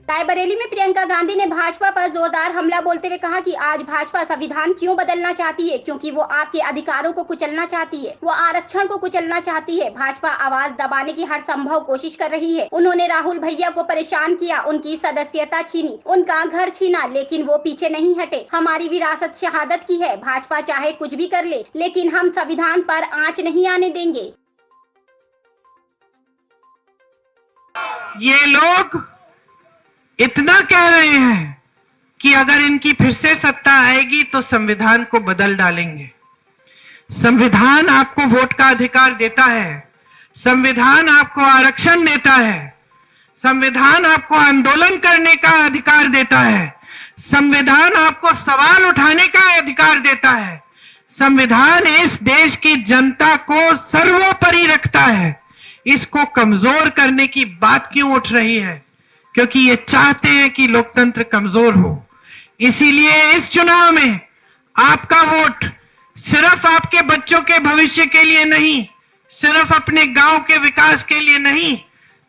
रायबरेली में प्रियंका गांधी ने भाजपा पर जोरदार हमला बोलते हुए कहा कि आज भाजपा संविधान क्यों बदलना चाहती है, क्योंकि वो आपके अधिकारों को कुचलना चाहती है, वो आरक्षण को कुचलना चाहती है। भाजपा आवाज दबाने की हर संभव कोशिश कर रही है। उन्होंने राहुल भैया को परेशान किया, उनकी सदस्यता छीनी, उनका घर छीना, लेकिन वो पीछे नहीं हटे। हमारी विरासत शहादत की है। भाजपा चाहे कुछ भी कर ले, लेकिन हम संविधान पर आंच नहीं आने देंगे। ये लोग इतना कह रहे हैं कि अगर इनकी फिर से सत्ता आएगी तो संविधान को बदल डालेंगे। संविधान आपको वोट का अधिकार देता है, संविधान आपको आरक्षण देता है, संविधान आपको आंदोलन करने का अधिकार देता है, संविधान आपको सवाल उठाने का अधिकार देता है। संविधान इस देश की जनता को सर्वोपरि रखता है। इसको कमजोर करने की बात क्यों उठ रही है? क्योंकि ये चाहते हैं कि लोकतंत्र कमजोर हो। इसीलिए इस चुनाव में आपका वोट सिर्फ आपके बच्चों के भविष्य के लिए नहीं, सिर्फ अपने गांव के विकास के लिए नहीं,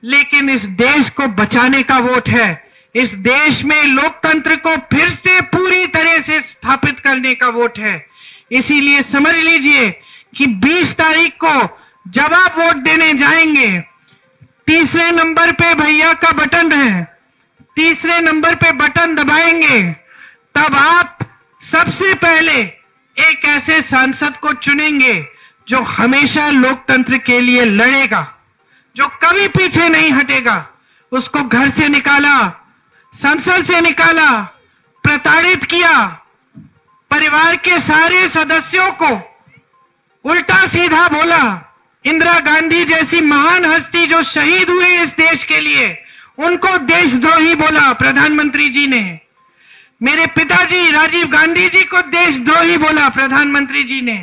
लेकिन इस देश को बचाने का वोट है। इस देश में लोकतंत्र को फिर से पूरी तरह से स्थापित करने का वोट है। इसीलिए समझ लीजिए कि 20 तारीख को जब आप वोट देने जाएंगे, तीसरे नंबर पे भैया का बटन है, तीसरे नंबर पे बटन दबाएंगे, तब आप सबसे पहले एक ऐसे सांसद को चुनेंगे जो हमेशा लोकतंत्र के लिए लड़ेगा, जो कभी पीछे नहीं हटेगा। उसको घर से निकाला, संसद से निकाला, प्रताड़ित किया, परिवार के सारे सदस्यों को उल्टा सीधा बोला। इंदिरा गांधी जैसी महान हस्ती जो शहीद हुए इस देश के लिए, उनको देशद्रोही बोला प्रधानमंत्री जी ने। मेरे पिताजी राजीव गांधी जी को देशद्रोही बोला प्रधानमंत्री जी ने।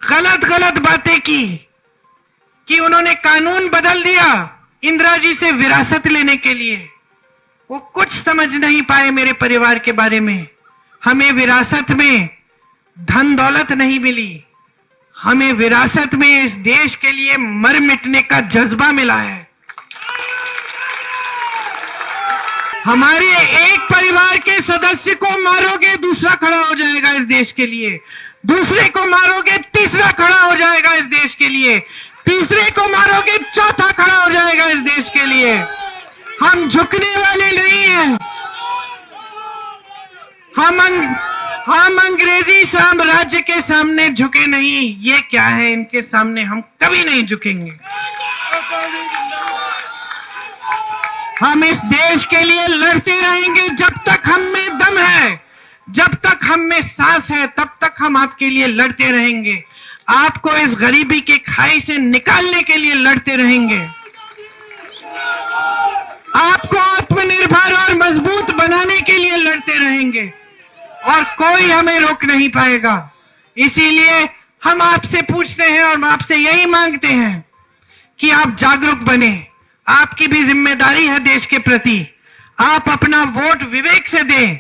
गलत गलत बातें की कि उन्होंने कानून बदल दिया इंदिरा जी से विरासत लेने के लिए। वो कुछ समझ नहीं पाए मेरे परिवार के बारे में। हमें विरासत में धन दौलत नहीं मिली, हमें विरासत में इस देश के लिए मर मिटने का जज्बा मिला है। हमारे एक परिवार के सदस्य को मारोगे, दूसरा खड़ा हो जाएगा इस देश के लिए, दूसरे को मारोगे, तीसरा खड़ा हो जाएगा इस देश के लिए, तीसरे को मारोगे, चौथा खड़ा हो जाएगा इस देश के लिए। हम झुकने वाले नहीं हैं। हम अंग्रेजी साम्राज्य के सामने झुके नहीं। ये क्या है, इनके सामने हम कभी नहीं झुकेंगे। हम इस देश के लिए लड़ते रहेंगे जब तक हम में दम है, जब तक हम में सांस है, तब तक हम आपके लिए लड़ते रहेंगे। आपको इस गरीबी के खाई से निकालने के लिए लड़ते रहेंगे। आपको आत्मनिर्भर और मजबूत बनाने के लिए लड़ते रहेंगे और कोई हमें रोक नहीं पाएगा। इसीलिए हम आपसे पूछते हैं और आपसे यही मांगते हैं कि आप जागरूक बने। आपकी भी जिम्मेदारी है देश के प्रति। आप अपना वोट विवेक से दें,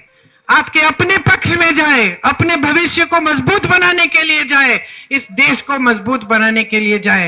आपके अपने पक्ष में जाए, अपने भविष्य को मजबूत बनाने के लिए जाए, इस देश को मजबूत बनाने के लिए जाए।